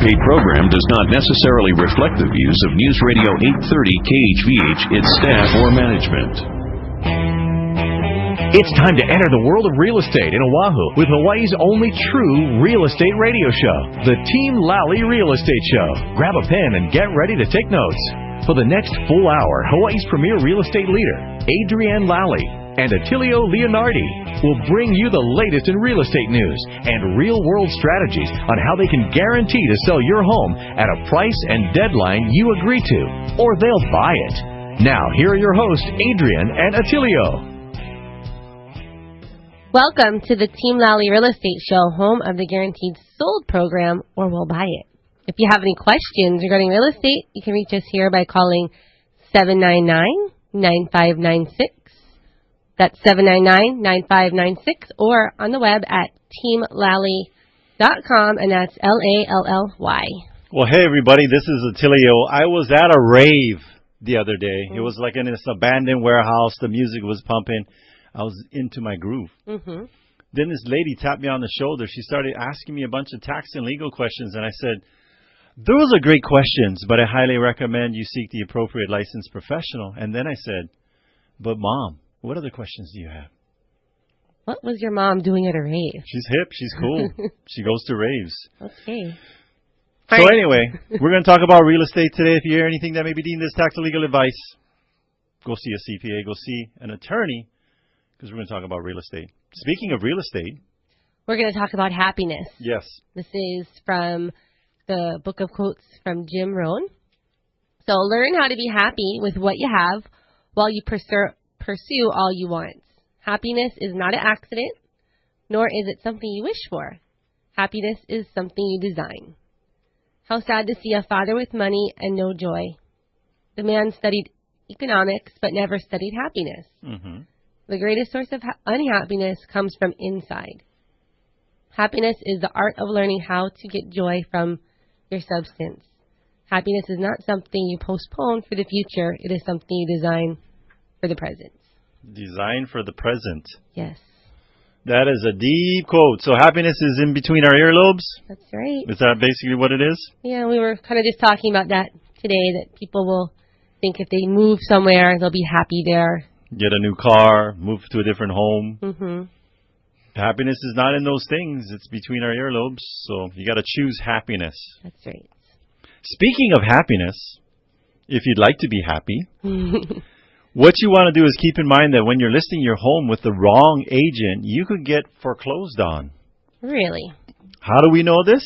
paid program does not necessarily reflect the views of News Radio 830 KHVH, its staff, or management. It's time to enter the world of real estate in Oahu with Hawaii's only true real estate radio show, the Team Lally Real Estate Show. Grab a pen and get ready to take notes. For the next full hour, Hawaii's premier real estate leader, Adrienne Lally, and Attilio Leonardi will bring you the latest in real estate news and real-world strategies on how they can guarantee to sell your home at a price and deadline you agree to, or they'll buy it. Now, here are your hosts, Adrienne and Attilio. Welcome to the Team Lally Real Estate Show, home of the Guaranteed Sold program, or we'll buy it. If you have any questions regarding real estate, you can reach us here by calling 799-9596. That's 799-9596, or on the web at teamlally.com, and that's Lally. Well, hey, everybody, this is Attilio. I was at a rave the other day. It was like in this abandoned warehouse. The music was pumping. I was into my groove. Then this lady tapped me on the shoulder. She started asking me a bunch of tax and legal questions, and I said, those are great questions, but I highly recommend you seek the appropriate licensed professional. And then I said, but Mom, what other questions do you have? What was your mom doing at a rave? She's hip. She's cool. She goes to raves. Okay. So anyway, we're going to talk about real estate today. If you hear anything that may be deemed as tax or legal advice, go see a CPA. Go see an attorney, because we're going to talk about real estate. Speaking of real estate, we're going to talk about happiness. Yes. This is from the book of quotes from Jim Rohn. So learn how to be happy with what you have while you pursue all you want. Happiness is not an accident, nor is it something you wish for. Happiness is something you design. How sad to see a father with money and no joy. The man studied economics but never studied happiness. The greatest source of unhappiness comes from inside. Happiness is the art of learning how to get joy from your substance. Happiness is not something you postpone for the future. It is something you design for the present. Design for the present. Yes. That is a deep quote. So happiness is in between our earlobes? That's right. Is that basically what it is? Yeah, we were kind of just talking about that today, that people will think if they move somewhere, they'll be happy there. Get a new car, move to a different home. Happiness is not in those things. It's between our earlobes. So you got to choose happiness. That's right. Speaking of happiness, if you'd like to be happy, what you want to do is keep in mind that when you're listing your home with the wrong agent, you could get foreclosed on. Really? How do we know this?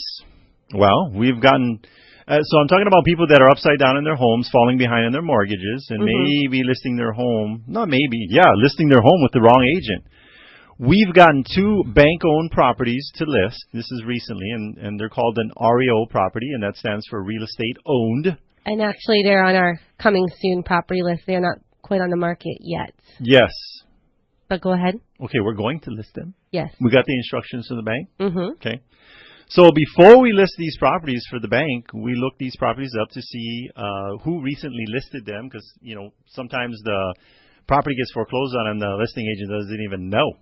Well, we've gotten... so I'm talking about people that are upside down in their homes, falling behind in their mortgages, and maybe listing their home... listing their home with the wrong agent. We've gotten 2 bank-owned properties to list. This is recently, and they're called an REO property, and that stands for real estate owned. And actually, they're on our coming soon property list. They're not quite on the market yet. Yes. But go ahead. Okay, we're going to list them. Yes. We got the instructions from the bank. Okay. So before we list these properties for the bank, we look these properties up to see who recently listed them, because, you know, sometimes the property gets foreclosed on and the listing agent doesn't even know.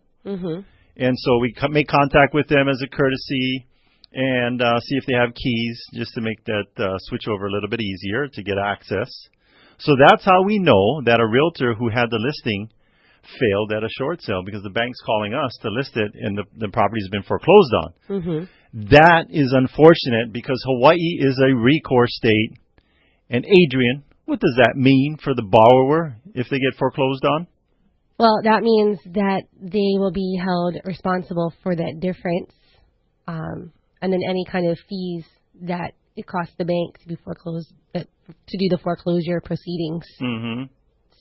And so we make contact with them as a courtesy and see if they have keys, just to make that switch over a little bit easier to get access. So that's how we know that a realtor who had the listing failed at a short sale, because the bank's calling us to list it and the property's been foreclosed on. That is unfortunate, because Hawaii is a recourse state. And Adrienne, what does that mean for the borrower if they get foreclosed on? Well, that means that they will be held responsible for that difference, and then any kind of fees that it costs the bank to be foreclosed, to do the foreclosure proceedings.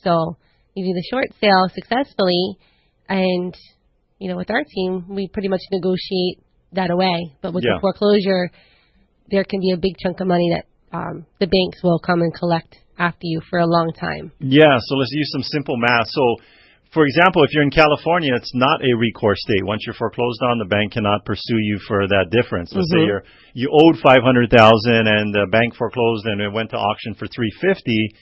So you do the short sale successfully, and, you know, with our team, we pretty much negotiate that away. But with the foreclosure, there can be a big chunk of money that the banks will come and collect after you for a long time. Yeah, so let's use some simple math. So, for example, if you're in California, it's not a recourse state. Once you're foreclosed on, the bank cannot pursue you for that difference. Let's say you owed $500,000 and the bank foreclosed and it went to auction for $350,000.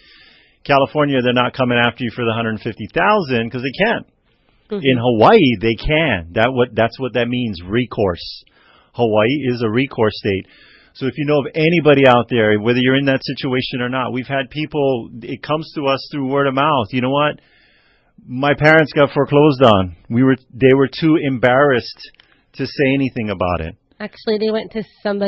California, they're not coming after you for the $150,000 because they can't. In Hawaii, they can. That's what that means, recourse. Hawaii is a recourse state. So if you know of anybody out there, whether you're in that situation or not, we've had people, it comes to us through word of mouth. You know what? My parents got foreclosed on. They were too embarrassed to say anything about it. Actually, they went to some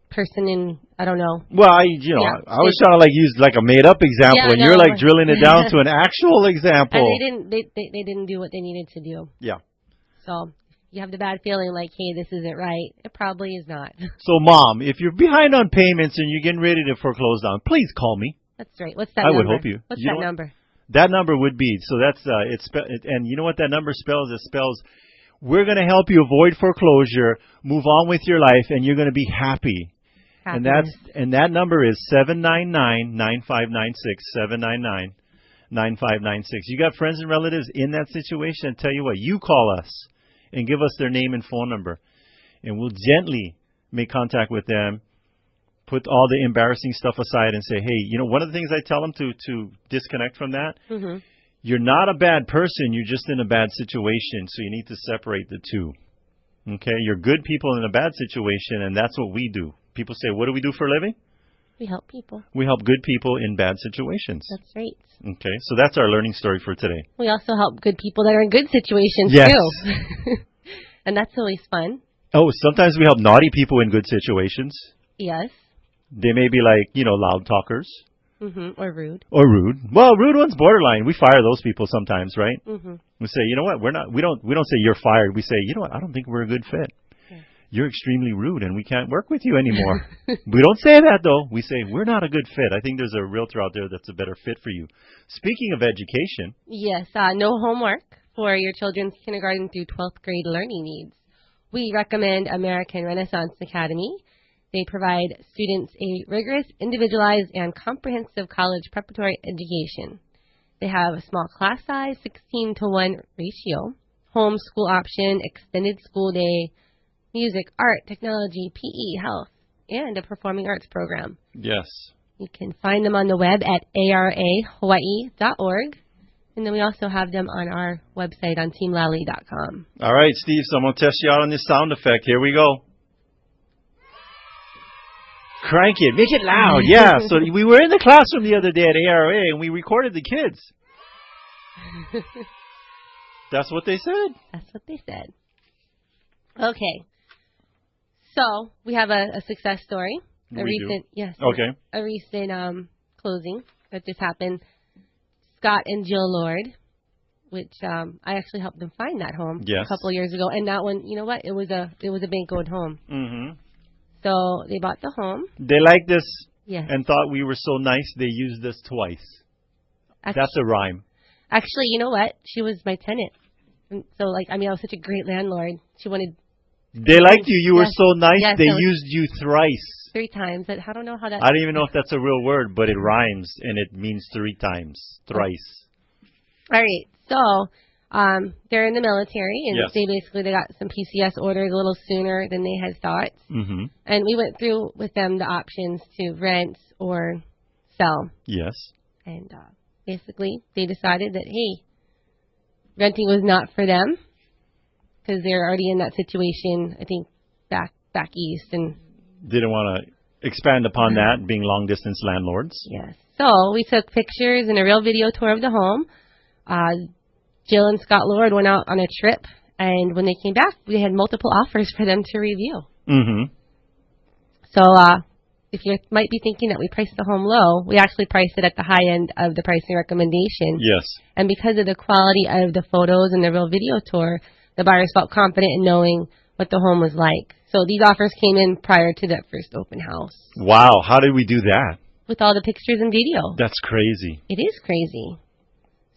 person in, I don't know. Well, I was trying to use a made up example, and you're drilling it down to an actual example. And they didn't do what they needed to do. Yeah. So you have the bad feeling hey, this isn't right. It probably is not. So, Mom, if you're behind on payments and you're getting ready to foreclose on, please call me. That's right. What's that number? I would hope you. What's that number? That number would be, so that's, and you know what that number spells? It spells, we're going to help you avoid foreclosure, move on with your life, and you're going to be happy. Happiness. And that number is 799-9596, 799-9596. You got friends and relatives in that situation, and tell you what, you call us and give us their name and phone number, and we'll gently make contact with them, put all the embarrassing stuff aside and say, hey, one of the things I tell them to disconnect from that, you're not a bad person, you're just in a bad situation, so you need to separate the two. Okay? You're good people in a bad situation, and that's what we do. People say, what do we do for a living? We help people. We help good people in bad situations. That's right. Okay, so that's our learning story for today. We also help good people that are in good situations, too. And that's always fun. Oh, sometimes we help naughty people in good situations. Yes. They may be loud talkers. Or rude. Or rude. Well, rude one's borderline. We fire those people sometimes, right? We say, you know what, we don't say you're fired. We say, you know what, I don't think we're a good fit. You're extremely rude and we can't work with you anymore. We don't say that, though. We say, we're not a good fit. I think there's a realtor out there that's a better fit for you. Speaking of education. Yes, no homework for your children's kindergarten through 12th grade learning needs. We recommend American Renaissance Academy. They provide students a rigorous, individualized, and comprehensive college preparatory education. They have a small class size, 16-to-1 ratio, homeschool option, extended school day, music, art, technology, PE, health, and a performing arts program. Yes. You can find them on the web at arahawaii.org. And then we also have them on our website on teamlally.com. All right, Steve, so I'm going to test you out on this sound effect. Here we go. Crank it. Make it loud. Yeah. So we were in the classroom the other day at ARA, and we recorded the kids. That's what they said. That's what they said. Okay. So we have a success story. A recent closing that just happened. Scott and Jill Lord, which I actually helped them find that home a couple of years ago, and that one, you know what? It was a bank-owned home. So they bought the home. They liked this and thought we were so nice. They used this twice. That's a rhyme. Actually, you know what? She was my tenant, and so I was such a great landlord. She wanted. They liked you. You were so nice. They used you thrice. 3 times. I don't know how that... I don't even know if that's a real word, but it rhymes, and it means 3 times. Thrice. All right. So, they're in the military, and they got some PCS orders a little sooner than they had thought. And we went through with them the options to rent or sell. Yes. And basically, they decided that, hey, renting was not for them, because they're already in that situation, I think, back east, and... Didn't want to expand upon that, being long-distance landlords. Yes. So we took pictures and a real video tour of the home. Jill and Scott Lord went out on a trip, and when they came back, we had multiple offers for them to review. So if you might be thinking that we priced the home low, we actually priced it at the high end of the pricing recommendation. Yes. And because of the quality of the photos and the real video tour, the buyers felt confident in knowing what the home was like. So these offers came in prior to that first open house. Wow. How did we do that? With all the pictures and video. That's crazy. It is crazy.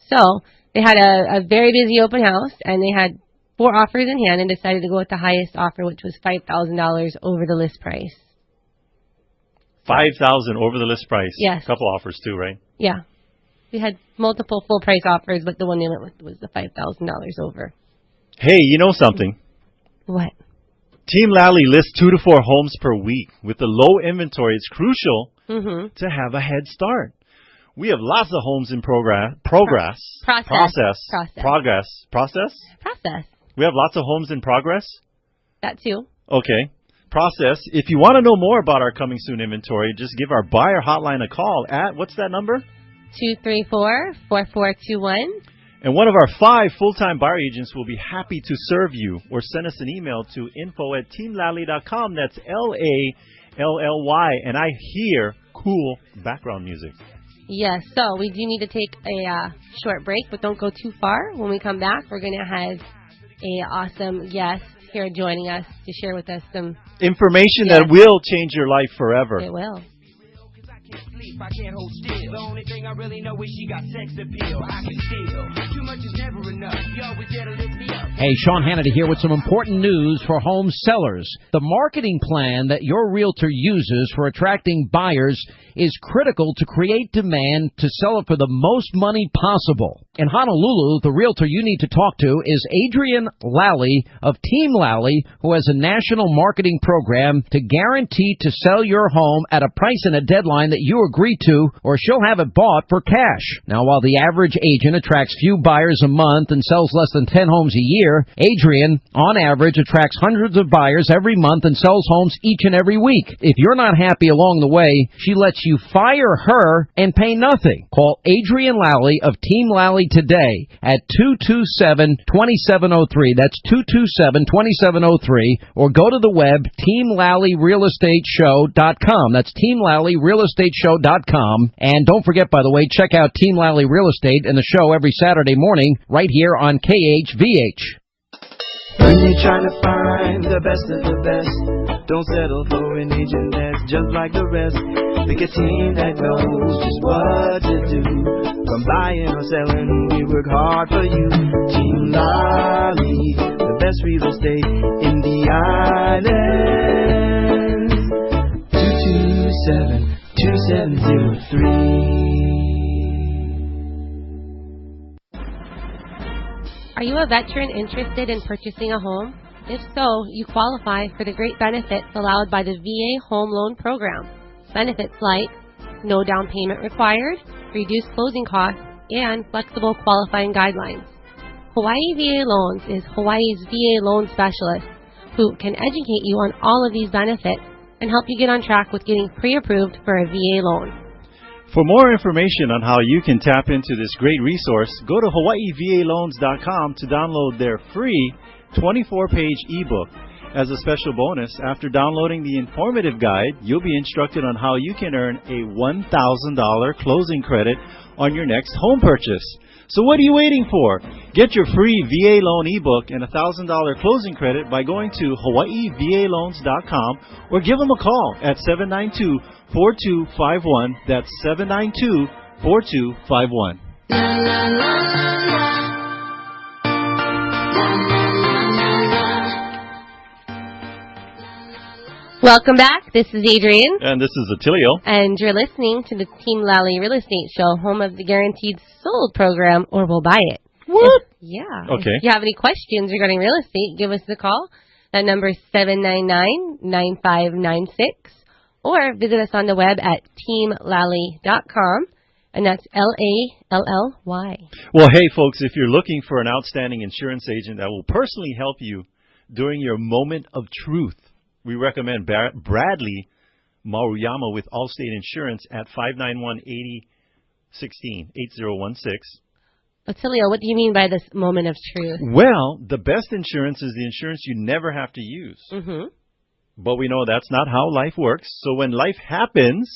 So they had a very busy open house, and they had 4 offers in hand and decided to go with the highest offer, which was $5,000 over the list price. $5,000 over the list price? Yes. A couple offers too, right? Yeah. We had multiple full price offers, but the one they went with was the $5,000 over. Hey, you know something? What? Team Lally lists 2 to 4 homes per week. With the low inventory, it's crucial to have a head start. We have lots of homes in process. We have lots of homes in progress? That too. Okay. process. If you want to know more about our coming soon inventory, just give our buyer hotline a call at, what's that number? 234-4421. And one of our 5 full-time buyer agents will be happy to serve you, or send us an email to info@teamlally.com. That's LALLY. And I hear cool background music. Yes, so we do need to take a short break, but don't go too far. When we come back, we're going to have a awesome guest here joining us to share with us some information that will change your life forever. It will. I can't hold still. The only thing I really know is she got sex appeal. I can steal. Too much is never enough. You always there to lift me up. Hey, Sean Hannity here with some important news for home sellers. The marketing plan that your realtor uses for attracting buyers is critical to create demand to sell it for the most money possible. In Honolulu, the realtor you need to talk to is Adrienne Lally of Team Lally, who has a national marketing program to guarantee to sell your home at a price and a deadline that you agree to, or she'll have it bought for cash. Now, while the average agent attracts few buyers a month and sells less than 10 homes a year, Adrienne, on average, attracts hundreds of buyers every month and sells homes each and every week. If you're not happy along the way, she lets you fire her and pay nothing. Call Adrienne Lally of Team Lally today at 227-2703. That's 227-2703. Or go to the web, teamlallyrealestateshow.com. That's teamlallyrealestateshow.com. And don't forget, by the way, check out Team Lally Real Estate and the show every Saturday morning right here on KHVH. When you're trying to find the best of the best, don't settle for an agent that's just like the rest. Pick a team that knows just what to do. From buying or selling, we work hard for you. Team Lally, the best real estate in the island. 227-2703. Are you a veteran interested in purchasing a home? If so, you qualify for the great benefits allowed by the VA Home Loan Program. Benefits like no down payment required, reduced closing costs, and flexible qualifying guidelines. Hawaii VA Loans is Hawaii's VA loan specialist who can educate you on all of these benefits and help you get on track with getting pre-approved for a VA loan. For more information on how you can tap into this great resource, go to hawaiivaloans.com to download their free 24-page ebook. As a special bonus, after downloading the informative guide, you'll be instructed on how you can earn a $1,000 closing credit on your next home purchase. So what are you waiting for? Get your free VA loan ebook and a $1,000 closing credit by going to hawaiivaloans.com or give them a call at 792-4251. That's 792-4251. Welcome back. This is Adrienne. And this is Attilio. And you're listening to the Team Lally Real Estate Show, home of the Guaranteed Sold program, or we'll buy it. What? Yeah. Okay. If you have any questions regarding real estate, give us a call. That number is 799-9596. Or visit us on the web at teamlally.com. And that's Lally. Well, hey, folks, if you're looking for an outstanding insurance agent that will personally help you during your moment of truth, we recommend Bradley Maruyama with Allstate Insurance at 591-8016. Attilio, what do you mean by this moment of truth? Well, the best insurance is the insurance you never have to use. Mm-hmm. But we know that's not how life works. So when life happens,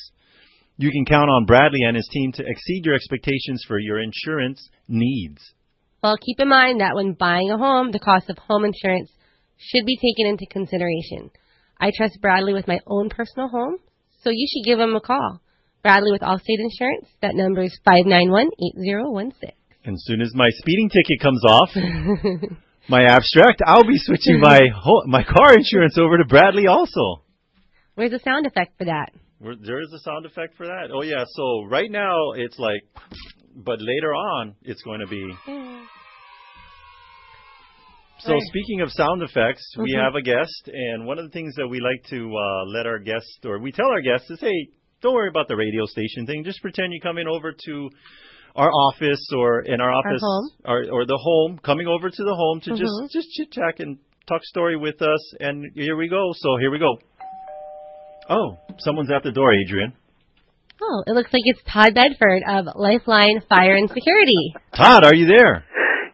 you can count on Bradley and his team to exceed your expectations for your insurance needs. Well, keep in mind that when buying a home, the cost of home insurance should be taken into consideration. I trust Bradley with my own personal home, so you should give him a call. Bradley with Allstate Insurance, that number is 591-8016. And as soon as my speeding ticket comes off, my abstract, I'll be switching my car insurance over to Bradley also. Where's the sound effect for that? There is a sound effect for that? Oh, yeah. So right now it's like, but later on it's going to be... So speaking of sound effects, we have a guest, and one of the things that we like to let our guests, or we tell our guests is, hey, don't worry about the radio station thing. Just pretend you're coming over to our office or in our office, our home. or the home, coming over to the home to just chit-chat and talk story with us, and here we go. So here we go. Oh, someone's at the door, Adrienne. Oh, it looks like it's Todd Bedford of Lifeline Fire and Security. Todd, are you there?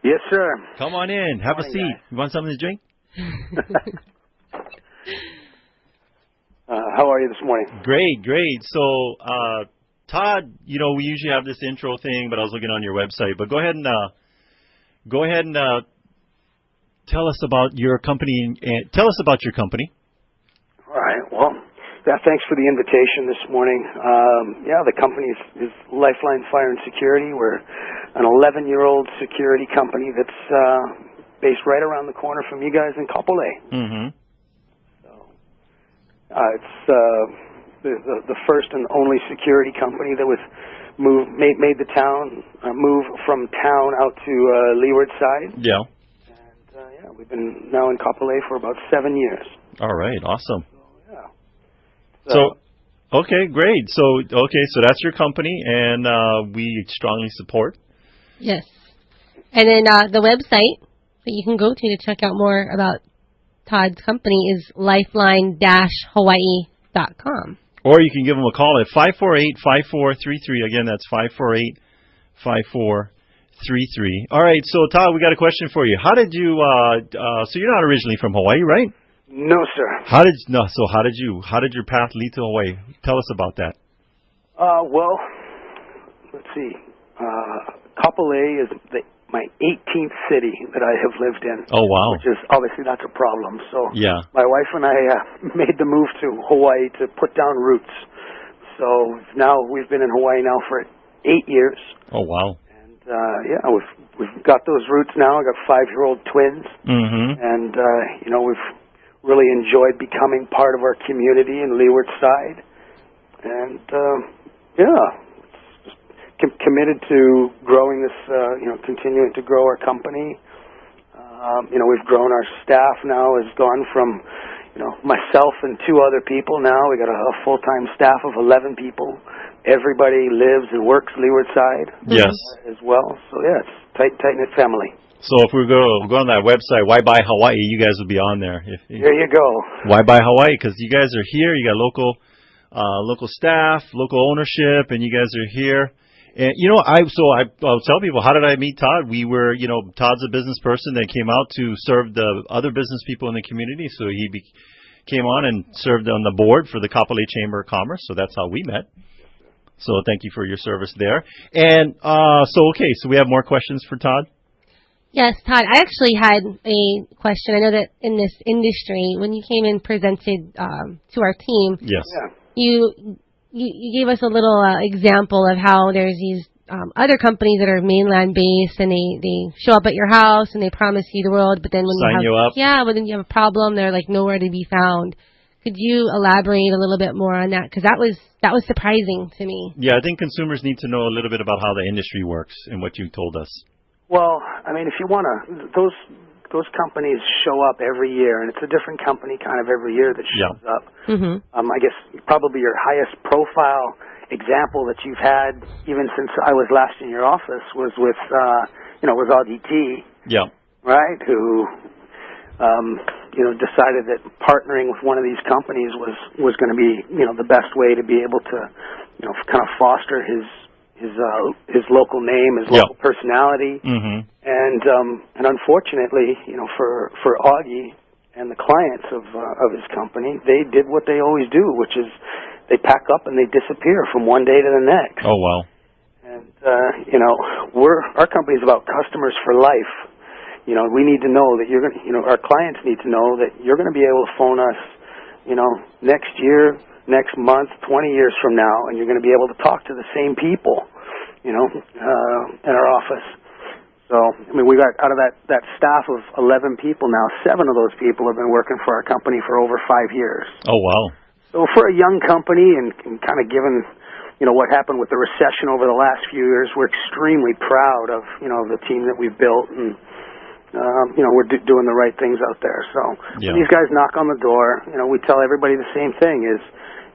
Yes, sir. Come on in. Have a seat. Guys. You want something to drink? How are you this morning? Great, great. So, Todd, you know, we usually have this intro thing, but I was looking on your website. But go ahead and tell us about your company. Tell us about your company. All right. Well, yeah, thanks for the invitation this morning. The company is Lifeline Fire and Security. We're an 11-year-old security company that's based right around the corner from you guys in Kapolei. Mm-hmm. It's the first and only security company that was made the town move from town out to Leeward side. Yeah. And we've been now in Kapolei for about 7 years. All right. Awesome. So, okay, great. So that's your company, and we strongly support. Yes. And then the website that you can go to check out more about Todd's company is lifeline-hawaii.com. Or you can give them a call at 548-5433. Again, that's 548-5433. All right, so Todd, we got a question for you. How did you, so you're not originally from Hawaii, right? no, sir. How did your path lead to Hawaii? Tell us about that. Well, let's see. Kapolei is my 18th city that I have lived in. Oh, wow. Which is, obviously, that's a problem. So yeah. My wife and I made the move to Hawaii to put down roots. So now we've been in Hawaii now for 8 years. Oh, wow. And, we've got those roots now. I got 5-year-old twins. Mm-hmm. And, we've really enjoyed becoming part of our community in Leeward Side. And, committed to growing this, continuing to grow our company. We've grown our staff now, has gone from, myself and 2 other people now. We got a full-time staff of 11 people. Everybody lives and works Leeward Side. Yes. As well. So, yeah, it's tight-knit family. So if we go on that website, Why Buy Hawaii, you guys will be on there. There you go. Why Buy Hawaii? Because you guys are here. You got local staff, local ownership, and you guys are here. And, I'll tell people, how did I meet Todd? We were, Todd's a business person that came out to serve the other business people in the community. So he came on and served on the board for the Kapolei Chamber of Commerce. So that's how we met. So thank you for your service there. And so we have more questions for Todd? Yes, Todd, I actually had a question. I know that in this industry, when you came and presented to our team, yes, you gave us a little example of how there's these other companies that are mainland based, and they show up at your house and they promise you the world, but then when but then you have a problem, they're like nowhere to be found. Could you elaborate a little bit more on that? Because that was surprising to me. Yeah, I think consumers need to know a little bit about how the industry works and what you told us. Well, I mean, if you want to, those companies show up every year, and it's a different company kind of every year that shows up. Mm-hmm. I guess probably your highest profile example that you've had, even since I was last in your office, was with, was RDT. Yeah. Right? Who, decided that partnering with one of these companies was going to be, the best way to be able to, kind of foster his local name, his local personality, and unfortunately, for Augie and the clients of his company, they did what they always do, which is they pack up and they disappear from one day to the next. Oh wow! And our company is about customers for life. We need to know that you're going to, our clients need to know that you're going to be able to phone us, next year, next month, 20 years from now, and you're going to be able to talk to the same people, in our office. So, we got out of that staff of 11 people now, 7 of those people have been working for our company for over 5 years. Oh, wow. So for a young company and kind of given, what happened with the recession over the last few years, we're extremely proud of, the team that we've built, and, we're doing the right things out there. So when these guys knock on the door, we tell everybody the same thing is,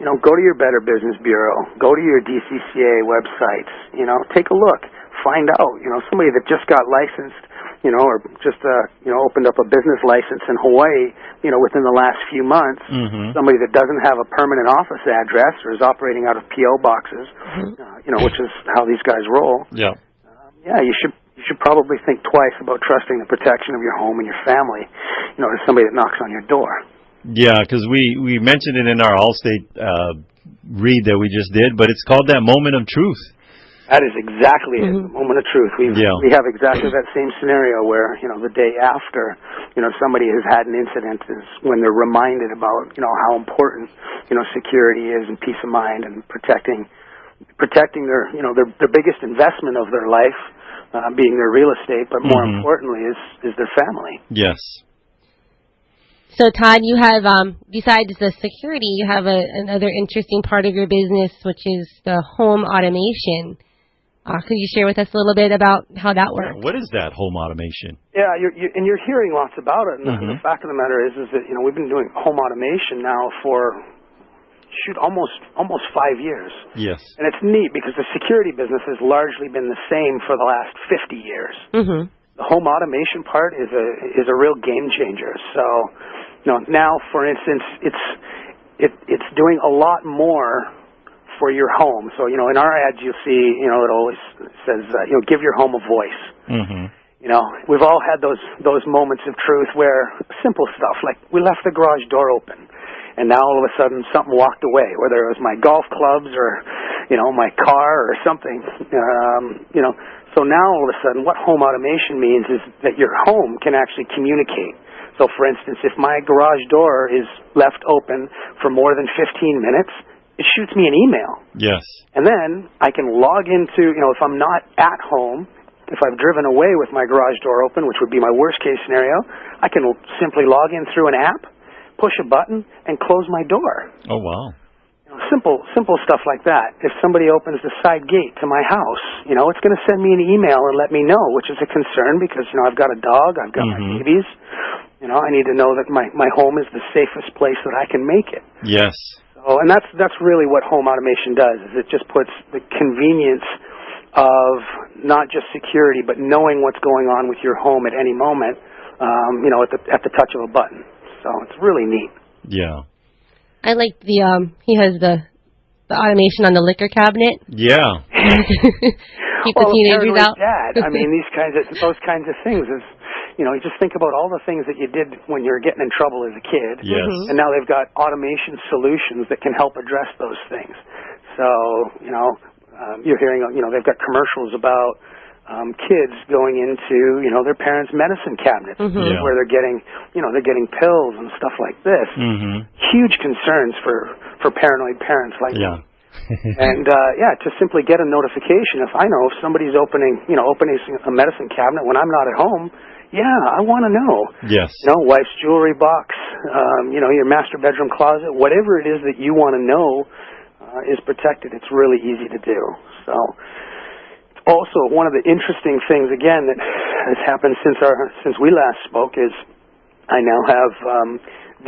go to your Better Business Bureau, go to your DCCA websites, take a look, find out, somebody that just got licensed or just opened up a business license in Hawaii, within the last few months. Somebody that doesn't have a permanent office address or is operating out of PO boxes, which is how these guys roll. Yeah. You should probably think twice about trusting the protection of your home and your family, to somebody that knocks on your door. Yeah, because we mentioned it in our Allstate read that we just did, but it's called that moment of truth. That is exactly it, the moment of truth. We have exactly that same scenario where, the day after, somebody has had an incident is when they're reminded about, how important, security is and peace of mind and protecting their, their biggest investment of their life, being their real estate, but more importantly is their family. Yes. So, Todd, you have, besides the security, you have another interesting part of your business, which is the home automation. Could you share with us a little bit about how that works? What is that, home automation? Yeah, you're hearing lots about it. And the fact of the matter is that we've been doing home automation now for almost 5 years. Yes. And it's neat because the security business has largely been the same for the last 50 years. The home automation part is a real game changer. So, now, for instance, it's doing a lot more for your home. So, in our ads you'll see, it always says, give your home a voice. We've all had those moments of truth where simple stuff, like we left the garage door open, and now all of a sudden something walked away, whether it was my golf clubs or, my car or something. So now all of a sudden what home automation means is that your home can actually communicate. So, for instance, if my garage door is left open for more than 15 minutes, it shoots me an email. Yes. And then I can log into, if I'm not at home, if I've driven away with my garage door open, which would be my worst case scenario, I can simply log in through an app, push a button, and close my door. Oh, wow. Simple stuff like that. If somebody opens the side gate to my house, it's going to send me an email and let me know, which is a concern because, I've got a dog, I've got my babies. I need to know that my home is the safest place that I can make it. Yes. So, and that's really what home automation does, is it just puts the convenience of not just security, but knowing what's going on with your home at any moment, at the touch of a button. So it's really neat. Yeah. I like he has the automation on the liquor cabinet. Yeah. Keep the teenagers out. Dad. I mean, those kinds of things is, you just think about all the things that you did when you were getting in trouble as a kid. Yes. And now they've got automation solutions that can help address those things. So, you're hearing, they've got commercials about kids going into, their parents' medicine cabinets where they're getting pills and stuff like this. Huge concerns for paranoid parents like me. And to simply get a notification if somebody's opening a medicine cabinet when I'm not at home. I want to know. Yes. Wife's jewelry box, your master bedroom closet, whatever it is that you want to know is protected. It's really easy to do. So, also one of the interesting things again that has happened since we last spoke is I now have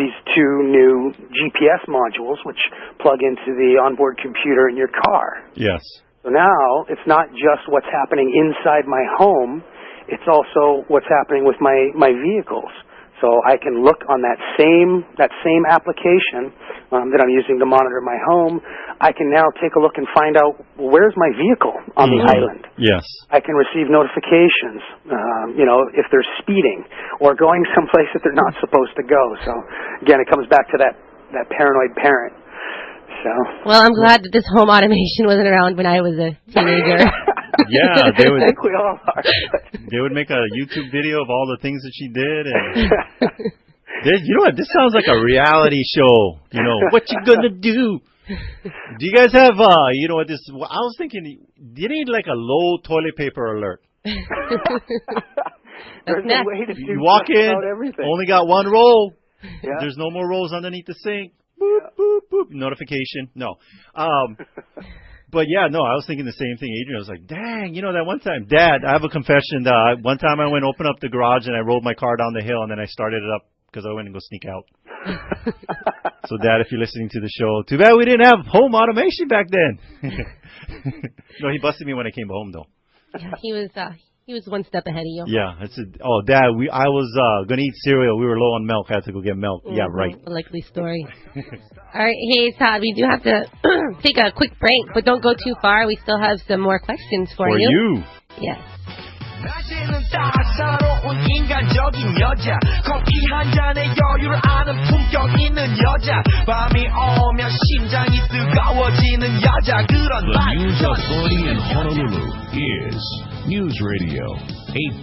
these two new GPS modules which plug into the onboard computer in your car. Yes. So now it's not just what's happening inside my home, it's also what's happening with my vehicles. So I can look on that same application that I'm using to monitor my home. I can now take a look and find out where's my vehicle on the island. Yes. I can receive notifications, if they're speeding or going someplace that they're not supposed to go. So again, it comes back to that paranoid parent. So. Well, I'm glad that this home automation wasn't around when I was a teenager. Yeah, they would. I think we all are. They would make a YouTube video of all the things that she did, and you know what? This sounds like a reality show. What you gonna do? Do you guys have? What this? I was thinking, you need like a low toilet paper alert. There's no way to do you walk in, everything. Only got one roll. Yeah. There's no more rolls underneath the sink. Boop, boop, boop. Notification. No. But yeah, no, I was thinking the same thing. Adrienne was like, dang, that one time, Dad, I have a confession. One time I went open up the garage and I rolled my car down the hill and then I started it up because I went and go sneak out. So Dad, if you're listening to the show, too bad we didn't have home automation back then. No, he busted me when I came home though. Yeah, he was He was one step ahead of you. Yeah. Dad, I was going to eat cereal. We were low on milk. I had to go get milk. Yeah, right. A likely story. All right. Hey, Todd, we do have to take a quick break, but don't go too far. We still have some more questions for you. For you. Yes. 낮에는 따사로운 인간적인 여자 커피 한 잔에 여유를 아는 품격 있는 여자 밤이 오면 심장이 뜨거워지는 여자 그런 The News Authority in Honolulu is News Radio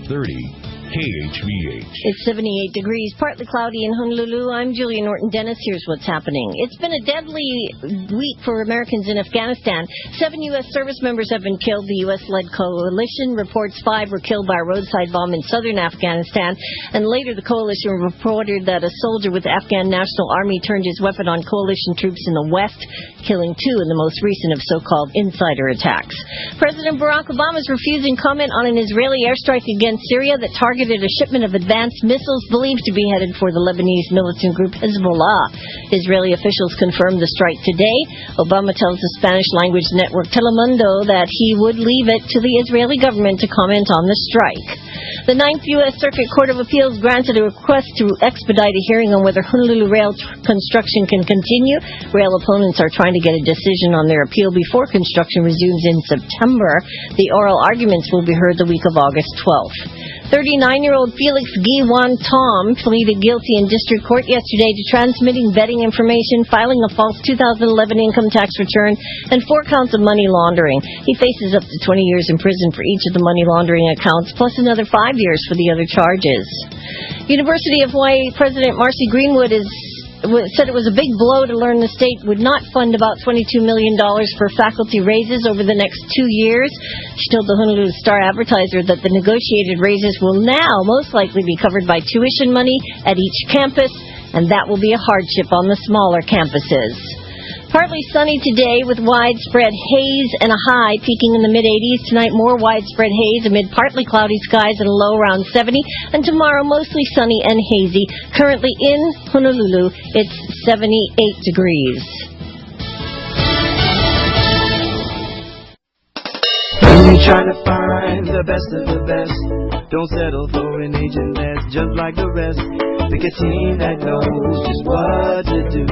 830 KHVH. It's 78 degrees, partly cloudy in Honolulu. I'm Julia Norton-Dennis. Here's what's happening. It's been a deadly week for Americans in Afghanistan. 7 U.S. service members have been killed. The U.S.-led coalition reports 5 were killed by a roadside bomb in southern Afghanistan. And later, the coalition reported that a soldier with the Afghan National Army turned his weapon on coalition troops in the west, killing 2 in the most recent of so-called insider attacks. President Barack Obama is refusing comment on an Israeli airstrike against Syria that targeted a shipment of advanced missiles believed to be headed for the Lebanese militant group Hezbollah. Israeli officials confirmed the strike today. Obama tells the Spanish-language network Telemundo that he would leave it to the Israeli government to comment on the strike. The 9th U.S. Circuit Court of Appeals granted a request to expedite a hearing on whether Honolulu rail construction can continue. Rail opponents are trying to get a decision on their appeal before construction resumes in September. The oral arguments will be heard the week of August 12th. 39-year-old Felix Giwan Tom pleaded guilty in district court yesterday to transmitting betting information, filing a false 2011 income tax return, and 4 counts of money laundering. He faces up to 20 years in prison for each of the money laundering accounts, plus another 5 years for the other charges. University of Hawaii President Marcy Greenwood said it was a big blow to learn the state would not fund about $22 million for faculty raises over the next 2 years. She told the Honolulu Star-Advertiser that the negotiated raises will now most likely be covered by tuition money at each campus, and that will be a hardship on the smaller campuses. Partly sunny today with widespread haze and a high peaking in the mid-80s. Tonight, more widespread haze amid partly cloudy skies and a low around 70. And tomorrow, mostly sunny and hazy. Currently in Honolulu, it's 78 degrees. When you're trying to find the best of the best, don't settle for an agent that's just like the rest. Pick a team that knows just what to do.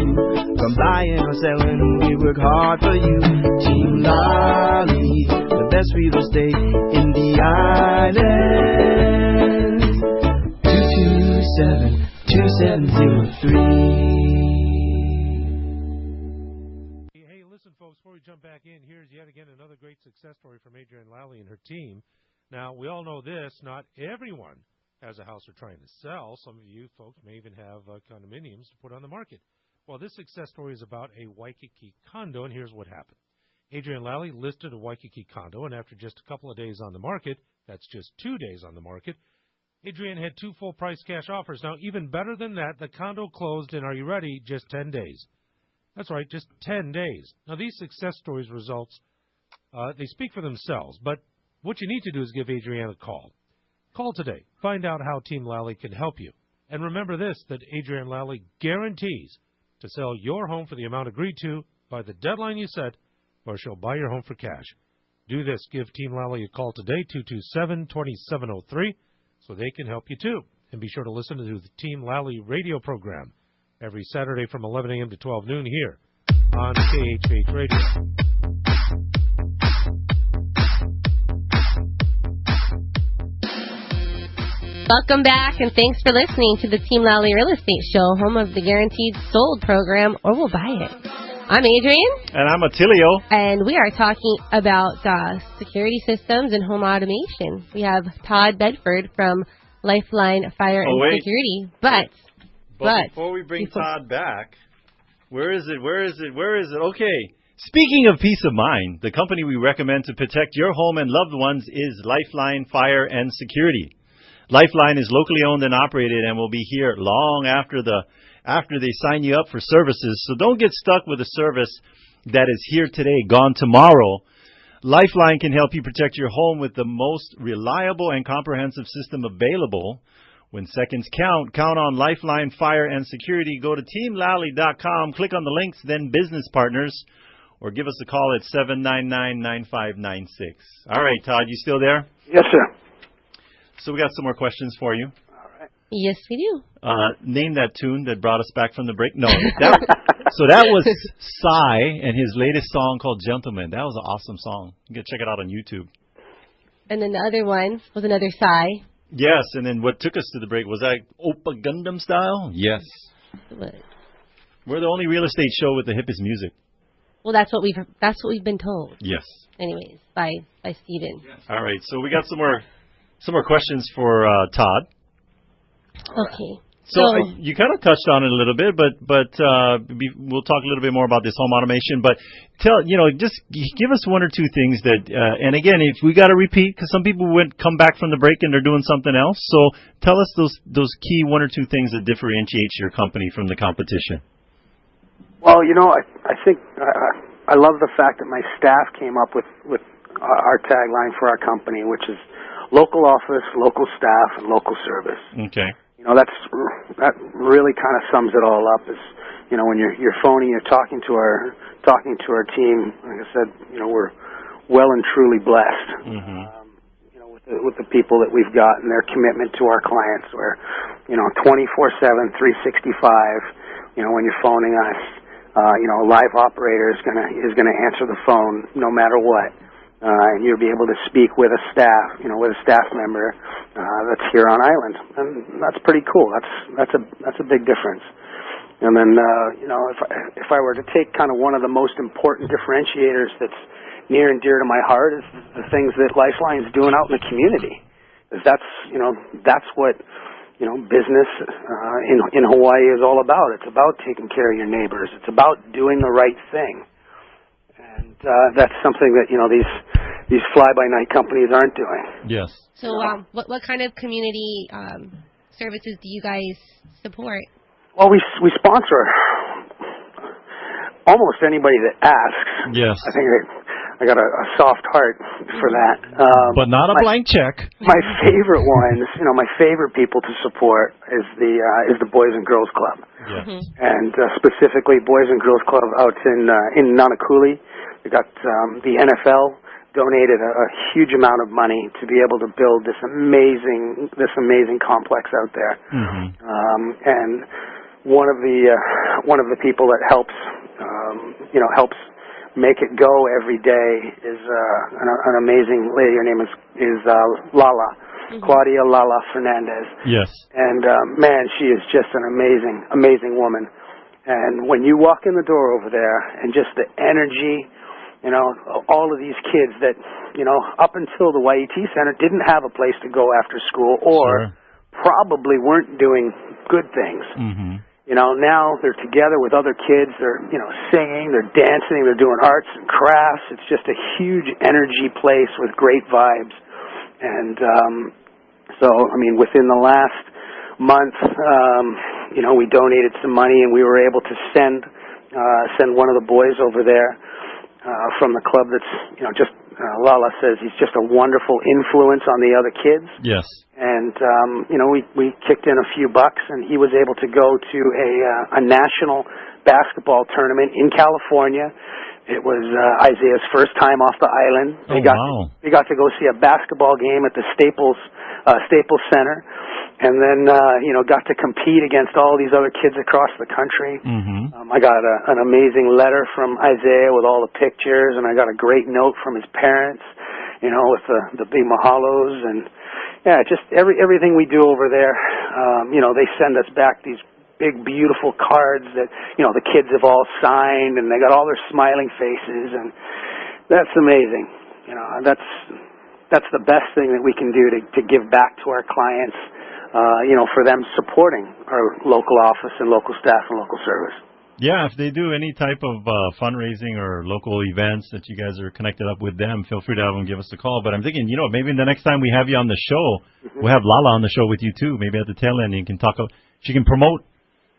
From buying or selling, we work hard for you. Team Lally, the best real estate in the island. 227-2703. Hey, listen, folks, before we jump back in, here's yet again another great success story from Adrienne Lally and her team. Now, we all know this, not everyone has a house they're trying to sell. Some of you folks may even have condominiums to put on the market. Well, this success story is about a Waikiki condo, and here's what happened. Adrienne Lally listed a Waikiki condo, and after just a couple of days on the market, that's just 2 days on the market, Adrienne had 2 full-price cash offers. Now, even better than that, the condo closed in, are you ready, just 10 days. That's right, just 10 days. Now, these success stories results, they speak for themselves, but what you need to do is give Adrienne a call. Call today. Find out how Team Lally can help you. And remember this, that Adrienne Lally guarantees to sell your home for the amount agreed to by the deadline you set, or she'll buy your home for cash. Do this. Give Team Lally a call today, 227-2703, so they can help you too. And be sure to listen to the Team Lally radio program every Saturday from 11 a.m. to 12 noon here on KHH Radio. Welcome back, and thanks for listening to the Team Lally Real Estate Show, home of the Guaranteed Sold program, or we'll buy it. I'm Adrienne. And I'm Attilio. And we are talking about security systems and home automation. We have Todd Bedford from Lifeline Fire and Security. But before we bring Todd back, where is it? Okay. Speaking of peace of mind, the company we recommend to protect your home and loved ones is Lifeline Fire and Security. Lifeline is locally owned and operated and will be here long after they sign you up for services. So don't get stuck with a service that is here today, gone tomorrow. Lifeline can help you protect your home with the most reliable and comprehensive system available. When seconds count on Lifeline Fire and Security. Go to teamlally.com, click on the links, then Business Partners, or give us a call at 799-9596. All right, Todd, you still there? Yes, sir. So we got some more questions for you. Yes, we do. Name that tune that brought us back from the break. No, so that was Psy and his latest song called Gentleman. That was an awesome song. You can check it out on YouTube. And then the other one was another Psy. Yes, and then what took us to the break was that Oppa Gundam style? Yes. What? We're the only real estate show with the hippest music. Well, that's what we've been told. Yes. Anyways, by Steven. All right, so we got some more questions for Todd. Okay. So you kind of touched on it a little bit, but we'll talk a little bit more about this home automation. But just give us one or two things that, and again, if we got to repeat, because some people come back from the break and they're doing something else. So tell us those key one or two things that differentiate your company from the competition. Well, I think I love the fact that my staff came up with our tagline for our company, which is local office, local staff, and local service. Okay. That really kind of sums it all up. Is when you're phoning, you're talking to our team. Like I said, we're well and truly blessed. Mm-hmm. With the people that we've got and their commitment to our clients. Where 24/7, 365. When you're phoning us, a live operator is gonna answer the phone no matter what. And you'll be able to speak with a staff member that's here on island, and that's pretty cool. That's a big difference. And then if I were to take kind of one of the most important differentiators that's near and dear to my heart is the things that Lifeline's doing out in the community. That's what business in Hawaii is all about. It's about taking care of your neighbors. It's about doing the right thing. And that's something that these fly-by-night companies aren't doing. Yes. So what kind of community services do you guys support? Well, we sponsor almost anybody that asks. Yes. I think I got a soft heart for that. But not a blank check. My favorite ones, my favorite people to support is the Boys and Girls Club. Yes. Mm-hmm. And specifically Boys and Girls Club out in Nanakuli. We got the NFL donated a huge amount of money to be able to build this amazing complex out there. Mm-hmm. And one of the people that helps make it go every day is an amazing lady. Her name is Lala. Mm-hmm. Claudia Lala Fernandez. Yes. And man, she is just an amazing woman. And when you walk in the door over there, and just the energy, all of these kids that, up until the YET Center didn't have a place to go after school, or probably weren't doing good things. Mm-hmm. Now they're together with other kids. They're, singing, they're dancing, they're doing arts and crafts. It's just a huge energy place with great vibes. And within the last month, we donated some money, and we were able to send one of the boys over there from the club that's, Lala says he's just a wonderful influence on the other kids. Yes. And, we kicked in a few bucks, and he was able to go to a national basketball tournament in California. It was Isaiah's first time off the island. They got to go see a basketball game at the Staples Center, and then got to compete against all these other kids across the country. Mm-hmm. I got an amazing letter from Isaiah with all the pictures, and I got a great note from his parents, with the big mahalos, and just everything we do over there. They send us back these big, beautiful cards that, the kids have all signed, and they got all their smiling faces, and that's amazing. That's the best thing that we can do to give back to our clients, for them supporting our local office and local staff and local service. Yeah, if they do any type of fundraising or local events that you guys are connected up with them, feel free to have them give us a call. But I'm thinking, maybe the next time we have you on the show, mm-hmm. we'll have Lala on the show with you too. Maybe at the tail end, you can she can promote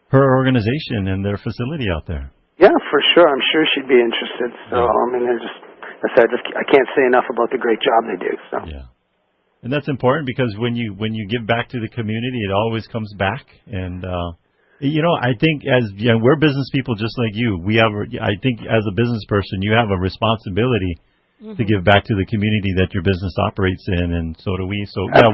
her organization and their facility out there. Yeah, for sure. I'm sure she'd be interested. So, I can't say enough about the great job they do. So. Yeah. And that's important because when you give back to the community, it always comes back. And, I think we're business people just like you. I think as a business person, you have a responsibility to give back to the community that your business operates in, and so do we. So yeah,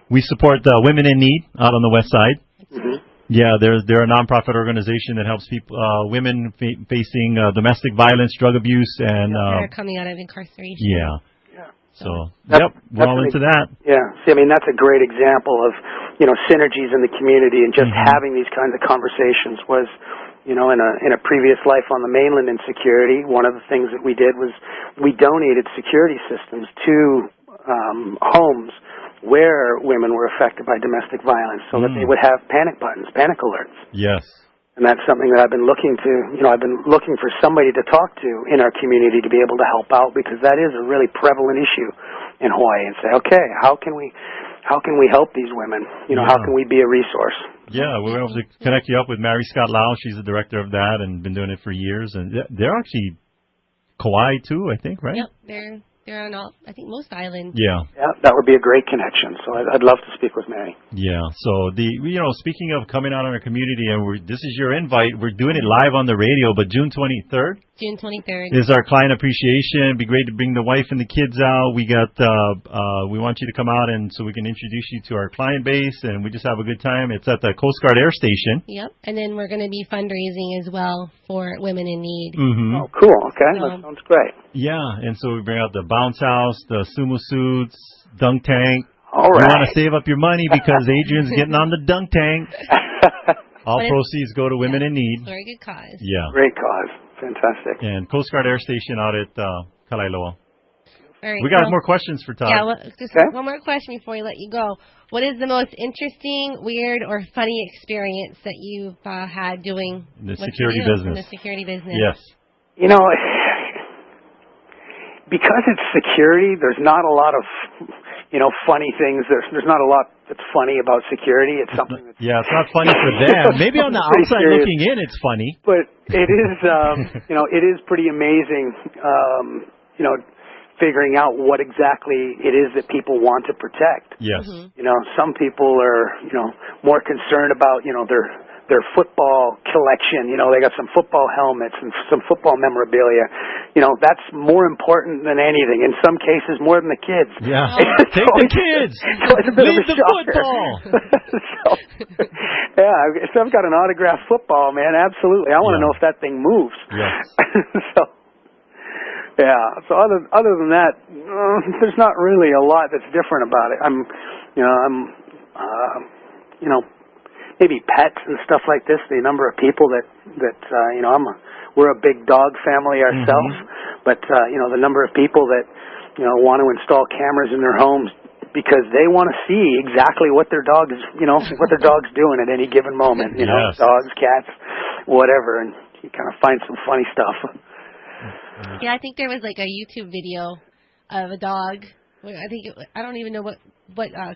we support Women in Need out on the west side. Mm-hmm. Yeah, they're a nonprofit organization that helps people, women facing domestic violence, drug abuse, and they're coming out of incarceration. Yeah. So, we're all into that. Yeah. See, I mean, that's a great example of, synergies in the community, and just having these kinds of conversations was, in a previous life on the mainland in security, one of the things that we did was we donated security systems to homes where women were affected by domestic violence, so that they would have panic buttons, panic alerts. Yes. And that's something that I've been looking to, I've been looking for somebody to talk to in our community to be able to help out, because that is a really prevalent issue in Hawaii, and say, okay, how can we help these women? How can we be a resource? Yeah, we were able to connect you up with Mary Scott Lau. She's the director of that and been doing it for years. And they're actually Kauai too, I think, right? Yep, they're on I think most islands. Yeah. Yeah, that would be a great connection. So I'd love to speak with Mary. Yeah. So speaking of coming out in our community, and this is your invite. We're doing it live on the radio, but June 23rd. June 23rd is our client appreciation. It'd be great to bring the wife and the kids out. We want you to come out and so we can introduce you to our client base, and we just have a good time. It's at the Coast Guard Air Station. Yep. And then we're going to be fundraising as well for Women in Need. Mm-hmm. Oh, cool. Okay, that sounds great. Yeah, and so we bring out the bounce house, the sumo suits, dunk tank. All right. You want to save up your money because Adrienne's getting on the dunk tank. All proceeds go to Women in Need. Very good cause. Yeah. Great cause. Fantastic. And Coast Guard Air Station out at Kalailoa. Right, we got more questions for Todd. Yeah, just one more question before we let you go. What is the most interesting, weird, or funny experience that you've had doing the security business? In the security business. Yes. Because it's security, there's not a lot of, funny things. There's not a lot that's funny about security. It's something that's... Yeah, it's not funny for them. Maybe on the outside serious. Looking in, it's funny. But it is, it is pretty amazing, figuring out what exactly it is that people want to protect. Yes. Some people are, more concerned about, their football collection. They got some football helmets and some football memorabilia. That's more important than anything. In some cases, more than the kids. Yeah. Take the kids. Leave the football. If I've got an autographed football, man, absolutely. I want to know if that thing moves. Yes. So other than that, there's not really a lot that's different about it. Maybe pets and stuff like this. The number of people that we're a big dog family ourselves, but the number of people that want to install cameras in their homes because they want to see exactly what their dog is, what their dog's doing at any given moment. Dogs, cats, whatever, and you kind of find some funny stuff. Yeah, I think there was like a YouTube video of a dog. I don't even know what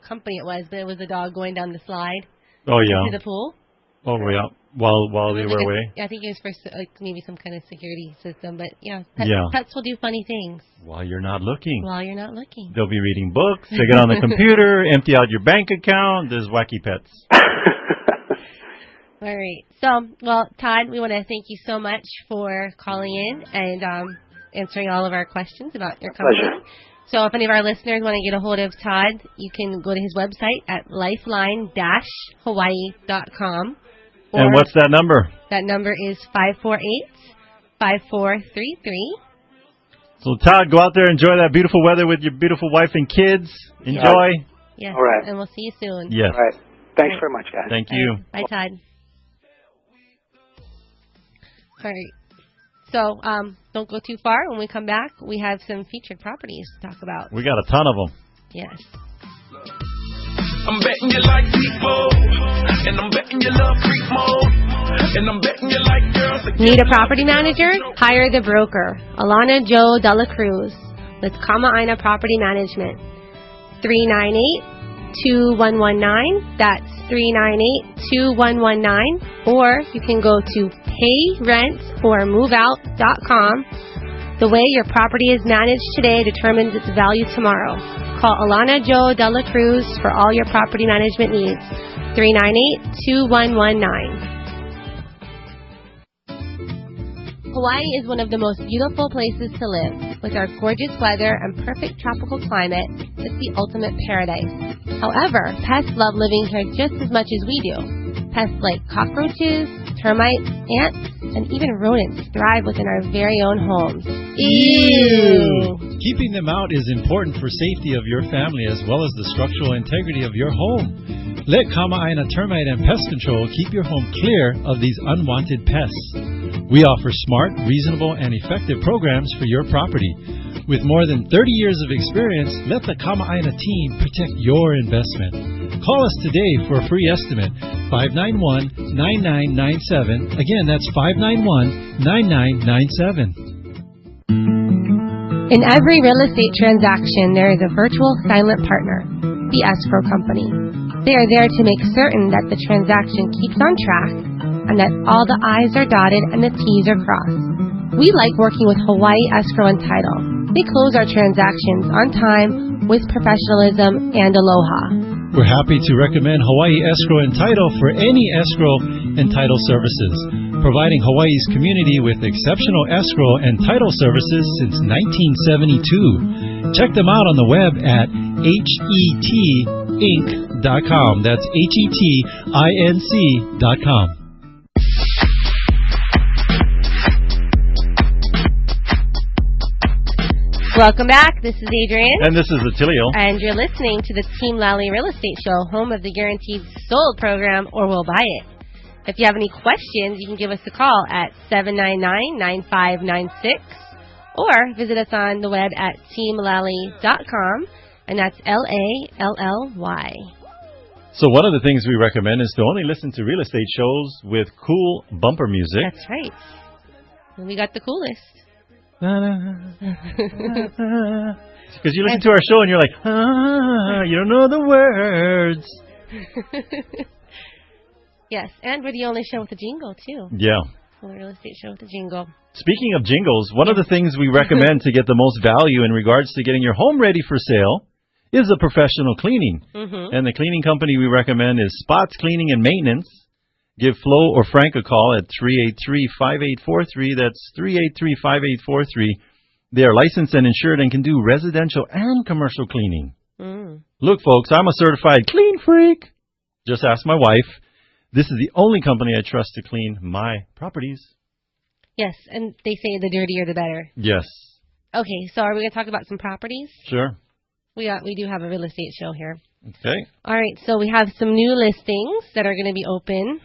company it was, but it was a dog going down the slide. Oh yeah. To the pool. Oh yeah. While they were away. I think it was for maybe some kind of security system, but pets will do funny things. While you're not looking. They'll be reading books. They get on the computer, empty out your bank account. There's wacky pets. All right. So, Todd, we want to thank you so much for calling in and answering all of our questions about your company. Pleasure. So if any of our listeners want to get a hold of Todd, you can go to his website at lifeline-hawaii.com. And what's that number? That number is 548-5433. So, Todd, go out there, enjoy that beautiful weather with your beautiful wife and kids. Enjoy. Yes. All right. And we'll see you soon. Yes. All right. Thanks very much, guys. Thank you. Bye, Todd. All right. So don't go too far. When we come back, we have some featured properties to talk about. We got a ton of them. Yes. I'm betting you like people, and I'm betting you love freak mode, and I'm betting you like girls. Need a property manager? Hire the broker, Alana Joe Dela Cruz, with Kama'aina Property Management. 398-2119. That's 398-2119. Or you can go to payrent.or moveout.com. The way your property is managed today determines its value tomorrow. Call Alana Joe Dela Cruz for all your property management needs. 398-2119. Hawaii is one of the most beautiful places to live. With our gorgeous weather and perfect tropical climate, it's the ultimate paradise. However, pests love living here just as much as we do. Pests like cockroaches, termites, ants, and even rodents thrive within our very own homes. Ew! Keeping them out is important for safety of your family as well as the structural integrity of your home. Let Kama'aina Termite and Pest Control keep your home clear of these unwanted pests. We offer smart, reasonable, and effective programs for your property. With more than 30 years of experience, let the Kama'aina team protect your investment. Call us today for a free estimate, 591-9997. Again, that's 591-9997. In every real estate transaction, there is a virtual silent partner, the escrow company. They are there to make certain that the transaction keeps on track and that all the I's are dotted and the T's are crossed. We like working with Hawaii Escrow and Title. They close our transactions on time with professionalism and aloha. We're happy to recommend Hawaii Escrow and Title for any escrow and title services, providing Hawaii's community with exceptional escrow and title services since 1972. Check them out on the web at hetinc.com. That's hetinc.com. Welcome back. This is Adrienne. And this is Attilio. And you're listening to the Team Lally Real Estate Show, home of the Guaranteed Sold program, or We'll Buy It. If you have any questions, you can give us a call at 799-9596 or visit us on the web at teamlally.com, and that's Lally. So one of the things we recommend is to only listen to real estate shows with cool bumper music. That's right. And we got the coolest. Because you listen to our show and you're like, you don't know the words. Yes, and we're the only show with a jingle, too. Yeah. Only real estate show with a jingle. Speaking of jingles, one of the things we recommend to get the most value in regards to getting your home ready for sale is a professional cleaning. And the cleaning company we recommend is Spots Cleaning and Maintenance. Give Flo or Frank a call at 383-5843. That's 383-5843. They are licensed and insured and can do residential and commercial cleaning. Look, folks, I'm a certified clean freak. Just ask my wife. This is the only company I trust to clean my properties. Yes, and they say the dirtier the better. Yes. Okay, so are we going to talk about some properties? Sure. We do have a real estate show here. Okay. All right, so we have some new listings that are going to be open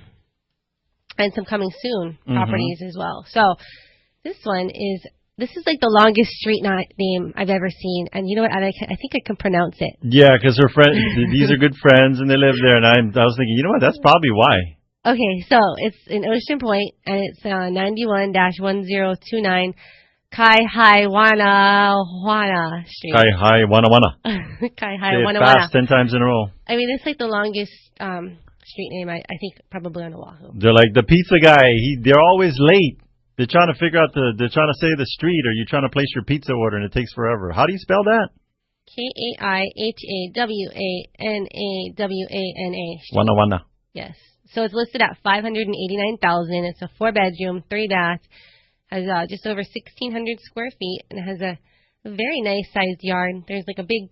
and some coming soon properties as well. So this is like the longest street name I've ever seen. And you know what? I think I can pronounce it. Yeah, because her friend, these are good friends, and they live there. And I was thinking, you know what? That's probably why. Okay, so it's in Ocean Point, and it's 91-1029 Kaihaiwana Street. Kaihaiwana. Kaihaiwana. Fast 10 times in a row. I mean, it's like the longest street name, I think, probably on Oahu. They're like the pizza guy. They're always late. They're trying to figure out they're trying to say the street, or you're trying to place your pizza order, and it takes forever. How do you spell that? Kaihaiwana. Wana. Yes. So it's listed at $589,000. It's a 4-bedroom, 3-bath. Has just over 1,600 square feet, and it has a very nice sized yard. There's like a big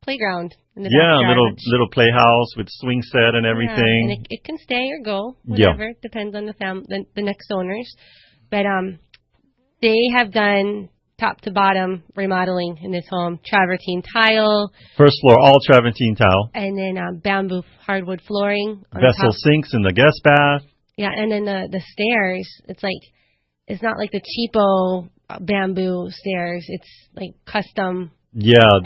playground in the backyard. Yeah, little playhouse with swing set and everything. Yeah, and it can stay or go, whatever. It depends on the next owners. But they have done top to bottom remodeling in this home. Travertine tile. First floor, all travertine tile. And then bamboo hardwood flooring. Vessel sinks in the guest bath. Yeah, and then the stairs, it's not like the cheapo bamboo stairs. It's like custom. Yeah,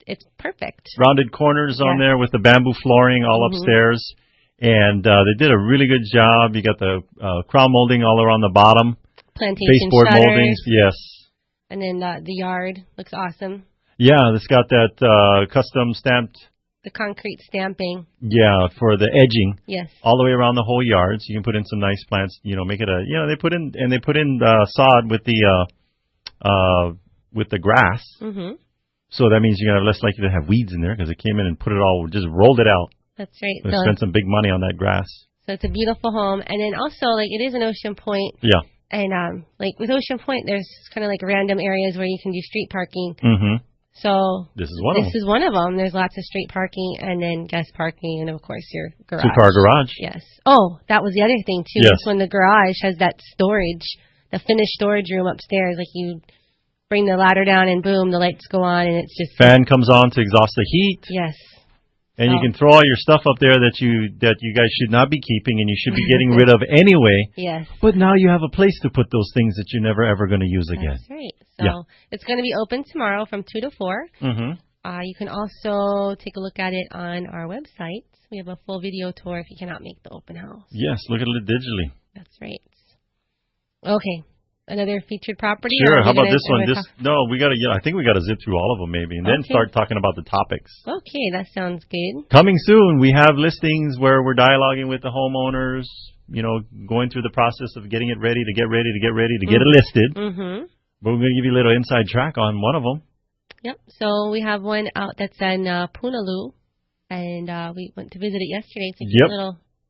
it's perfect. Rounded corners on there with the bamboo flooring all upstairs. And they did a really good job. You got the crown molding all around the bottom. Plantation baseboard shutters. moldings, yes. And then the yard looks awesome. Yeah, it's got that custom stamped. The concrete stamping. Yeah, for the edging. Yes. All the way around the whole yard, so you can put in some nice plants. Make it they put in sod with the grass. So that means you're gonna have less likely to have weeds in there because it came in and just rolled it out. That's right. They spent some big money on that grass. So it's a beautiful home, and then also it is an Ocean Point. Yeah. And like with Ocean Point, there's kind of like random areas where you can do street parking. Mm-hmm. So this is one of them. There's lots of street parking and then guest parking and, of course, your garage. 2-car garage. Yes. Oh, that was the other thing, too. Yes. This one, the garage has that storage, the finished storage room upstairs. Like you bring the ladder down and boom, the lights go on and it's just... Fan comes on to exhaust the heat. Yes. And you can throw all your stuff up there that you guys should not be keeping and you should be getting rid of anyway. Yes. But now you have a place to put those things that you're never ever going to use again. That's right. So it's going to be open tomorrow from 2 to 4. Mm-hmm. You can also take a look at it on our website. We have a full video tour if you cannot make the open house. Yes, look at it digitally. That's right. Okay. Another featured property? Sure. How about this one? I think we got to zip through all of them maybe and then start talking about the topics. Okay, that sounds good. Coming soon, we have listings where we're dialoguing with the homeowners, going through the process of getting it ready to get it listed. Mm-hmm. But we're going to give you a little inside track on one of them. Yep. So we have one out that's in Punaluu, and we went to visit it yesterday. It's a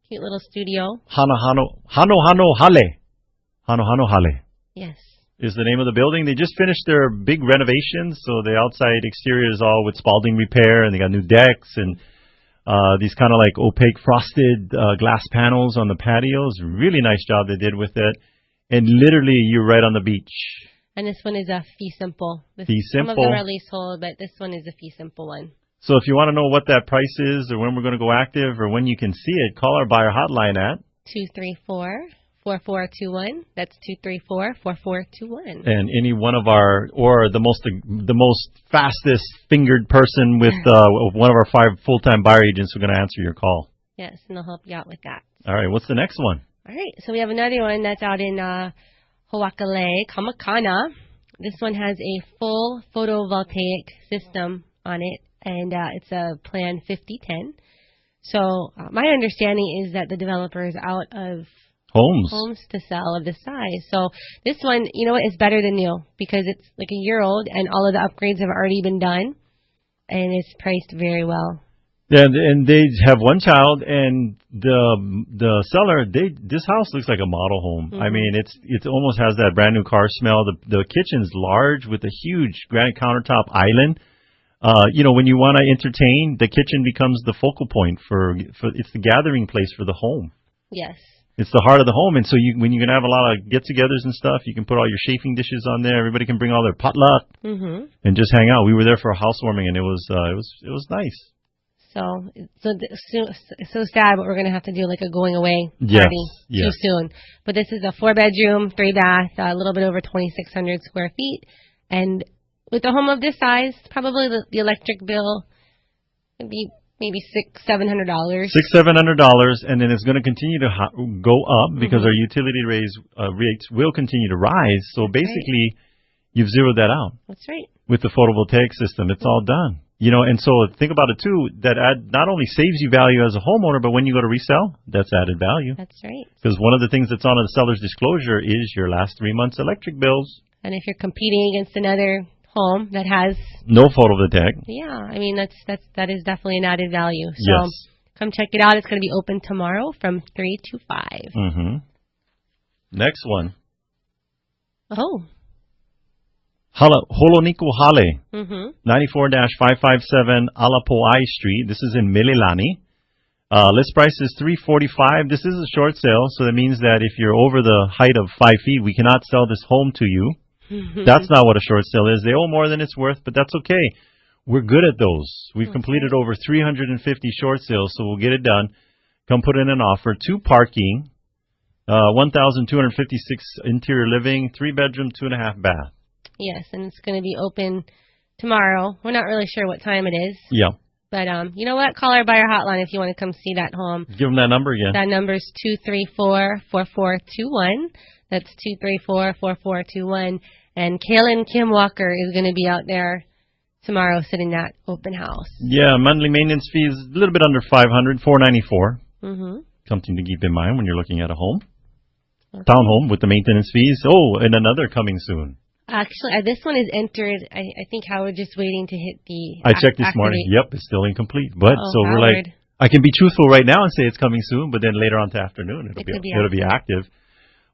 cute little studio. Hano Hale. Yes. Is the name of the building. They just finished their big renovations, so the outside exterior is all with Spalding repair, and they got new decks and these kind of like opaque frosted glass panels on the patios. Really nice job they did with it. And literally, you're right on the beach. And this one is a fee simple. Fee simple. Some of them are leasehold, but this one is a fee simple one. So if you want to know what that price is or when we're going to go active or when you can see it, call our buyer hotline at 234-4421. That's 234-4421. And any one of the most fastest fingered person with one of our 5 full-time buyer agents are going to answer your call. Yes, and they'll help you out with that. All right, what's the next one? All right, so we have another one that's out in Hawakale, Kamakana. This one has a full photovoltaic system on it, and it's a Plan 5010. So my understanding is that the developer is out of homes to sell of this size. So this one, you know what, is better than new because it's like a year old and all of the upgrades have already been done, and it's priced very well. Yeah, and they have one child, and the seller, this house looks like a model home. Mm-hmm. I mean, it almost has that brand new car smell. The kitchen's large with a huge granite countertop island. When you want to entertain, the kitchen becomes the focal point for it's the gathering place for the home. Yes. It's the heart of the home, and so when you're gonna have a lot of get-togethers and stuff, you can put all your chafing dishes on there. Everybody can bring all their potluck and just hang out. We were there for a housewarming, and it was nice. So sad, but we're going to have to do like a going away party too soon. But this is a 4-bedroom, 3-bath, a little bit over 2,600 square feet. And with a home of this size, probably the electric bill would be maybe $600-700. $600-700, and then it's going to continue to go up because our utility rates will continue to rise. So basically, you've zeroed that out. That's right. With the photovoltaic system, it's all done. And so think about it too, that not only saves you value as a homeowner, but when you go to resell, that's added value. That's right. Because one of the things that's on the seller's disclosure is your last 3 months' electric bills. And if you're competing against another home that has no photovoltaic. Yeah, I mean that is definitely an added value. So yes. Come check it out. It's going to be open tomorrow from 3 to 5. Mm-hmm. Next one. Oh. Holoniku Hale, 94-557 Alapoai Street. This is in Mililani. List price is $345. This is a short sale, so that means that if you're over the height of 5 feet, we cannot sell this home to you. That's not what a short sale is. They owe more than it's worth, but that's okay. We're good at those. We've completed over 350 short sales, so we'll get it done. Come put in an offer. 2 parking, 1,256 interior living, 3-bedroom, 2.5 bath. Yes, and it's going to be open tomorrow. We're not really sure what time it is. Yeah. But you know what? Call our buyer hotline if you want to come see that home. Give them that number again. That number is 234-4421. That's 234-4421. And Kaylin Kim Walker is going to be out there tomorrow sitting that open house. Yeah, monthly maintenance fee is a little bit under $500, $494. Something to keep in mind when you're looking at a home. Okay. Townhome with the maintenance fees. Oh, and another coming soon. Actually, this one is entered. I think Howard just waiting to hit the. I checked this morning. Yep, it's still incomplete. But so Howard. We're like, I can be truthful right now and say it's coming soon, but then later on to afternoon it'll be active.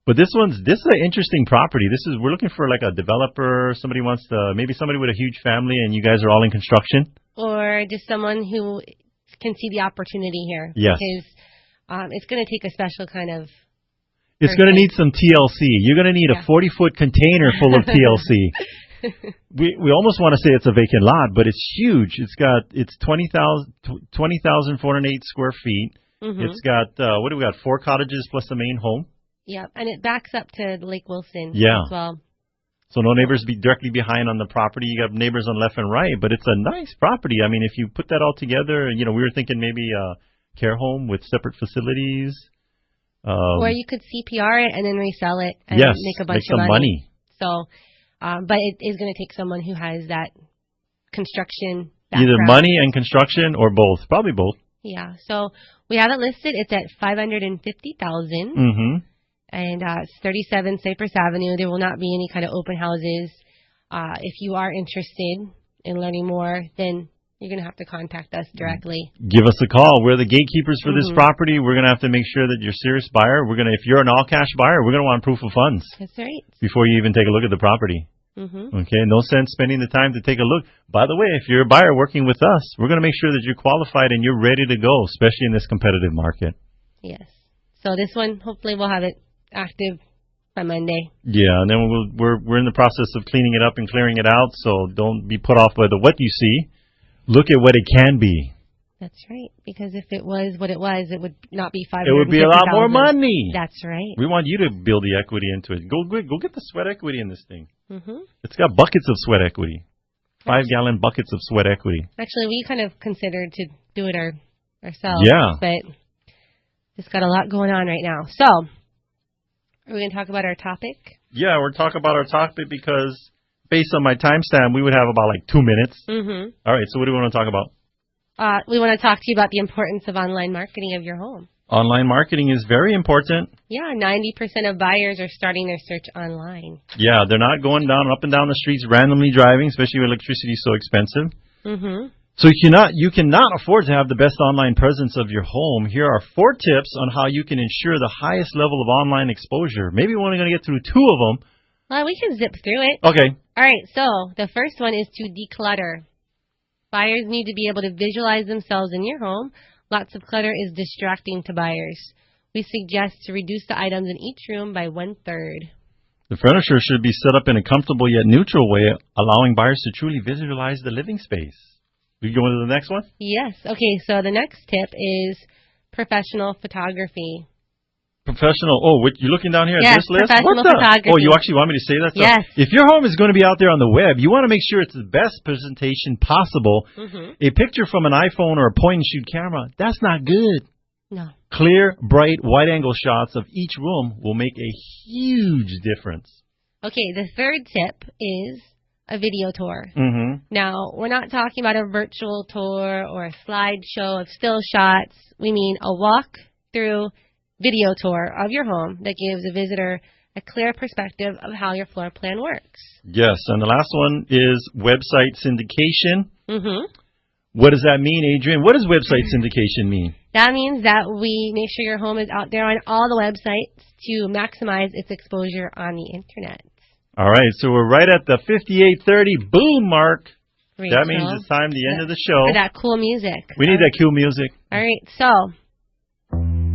But this is an interesting property. We're looking for like a developer. Somebody wants to, maybe somebody with a huge family, and you guys are all in construction. Or just someone who can see the opportunity here. Yes. Because it's going to take a special kind of. It's going to need some TLC. You're going to need a 40-foot container full of TLC. We almost want to say it's a vacant lot, but it's huge. It's 20,408 square feet. Mm-hmm. It's got 4 cottages plus the main home. Yeah, and it backs up to Lake Wilson as well. So no neighbors directly behind on the property. You got neighbors on left and right, but it's a nice property. I mean, if you put that all together, we were thinking maybe a care home with separate facilities. Or you could CPR it and then resell it and make a bunch of money. So, but it is going to take someone who has that construction background. Either money and construction or both. Probably both. Yeah. So we have it listed. It's at $550,000. Mm-hmm. And it's 37 Cypress Avenue. There will not be any kind of open houses. If you are interested in learning more, then you're going to have to contact us directly. Give us a call. We're the gatekeepers for this property. We're going to have to make sure that you're a serious buyer. If you're an all-cash buyer, we're going to want proof of funds. That's right. Before you even take a look at the property. Mm-hmm. Okay, no sense spending the time to take a look. By the way, if you're a buyer working with us, we're going to make sure that you're qualified and you're ready to go, especially in this competitive market. Yes. So this one, hopefully we'll have it active by Monday. Yeah, and then we're in the process of cleaning it up and clearing it out, so don't be put off by what you see. Look at what it can be. That's right, because if it was what it was, it would not be $550,000. It would be a lot more money. That's right. We want you to build the equity into it. Go get the sweat equity in this thing. Mm-hmm. It's got buckets of sweat equity. 5-gallon buckets of sweat equity. Actually, we kind of considered to do it ourselves. Yeah. But it's got a lot going on right now. So, are we going to talk about our topic? Yeah, we're talking about our topic because based on my timestamp, we would have about 2 minutes. Mm-hmm. All right, so what do we want to talk about? We want to talk to you about the importance of online marketing of your home. Online marketing is very important. Yeah, 90% of buyers are starting their search online. Yeah, they're not going up and down the streets randomly driving, especially when electricity is so expensive. Mm-hmm. So you cannot afford to have the best online presence of your home. Here are 4 tips on how you can ensure the highest level of online exposure. Maybe we're only going to get through 2 of them. Well, we can zip through it. Okay. All right, so the first one is to declutter. Buyers need to be able to visualize themselves in your home. Lots of clutter is distracting to buyers. We suggest to reduce the items in each room by 1/3. The furniture should be set up in a comfortable yet neutral way, allowing buyers to truly visualize the living space. We go into the next one? Yes. Okay, so the next tip is professional photography. Professional. Oh, you're looking down here at this list? Professional photography. Oh, you actually want me to say that stuff? Yes. If your home is going to be out there on the web, you want to make sure it's the best presentation possible. Mm-hmm. A picture from an iPhone or a point-and-shoot camera, that's not good. No. Clear, bright, wide-angle shots of each room will make a huge difference. Okay, the third tip is a video tour. Mm-hmm. Now, we're not talking about a virtual tour or a slideshow of still shots. We mean a walk-through video tour of your home that gives a visitor a clear perspective of how your floor plan works. Yes, and the last one is website syndication. Mm-hmm. What does that mean, Adrienne? What does website syndication mean? That means that we make sure your home is out there on all the websites to maximize its exposure on the Internet. All right, so we're right at the 58:30 boom mark. Rachel, that means it's time the end of the show. For that cool music. We need that cool music. All right, so...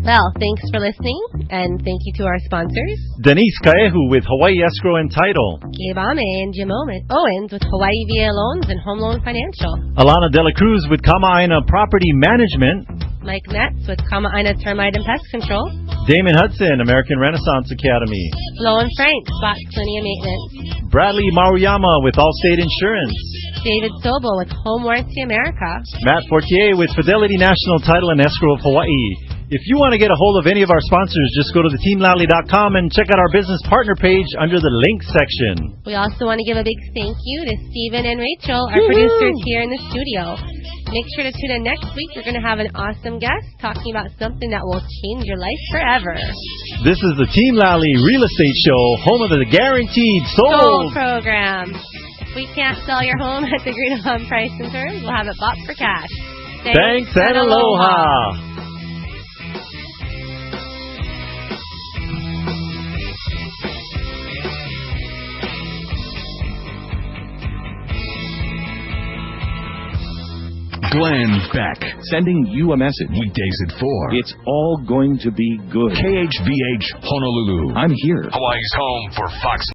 Well, thanks for listening, and thank you to our sponsors. Denise Kaehu with Hawaii Escrow and Title. Gabe Ame and Jim Owens with Hawaii VA Loans and Home Loan Financial. Alana Dela Cruz with Kama'aina Property Management. Mike Metz with Kama'aina Termite and Pest Control. Damon Hudson, American Renaissance Academy. Flo and Frank, Spot Clinia Maintenance. Bradley Maruyama with Allstate Insurance. David Sobel with Home Warranty America. Matt Fortier with Fidelity National Title and Escrow of Hawaii. If you want to get a hold of any of our sponsors, just go to theteamlally.com and check out our business partner page under the links section. We also want to give a big thank you to Stephen and Rachel, our producers here in the studio. Make sure to tune in next week. We're going to have an awesome guest talking about something that will change your life forever. This is the Team Lally Real Estate Show, home of the Guaranteed Sold program. If we can't sell your home at the agreed upon price and terms, we'll have it bought for cash. Thanks and aloha. Glenn Beck. Sending you a message. Weekdays at 4. It's all going to be good. KHVH Honolulu. I'm here. Hawaii's home for Fox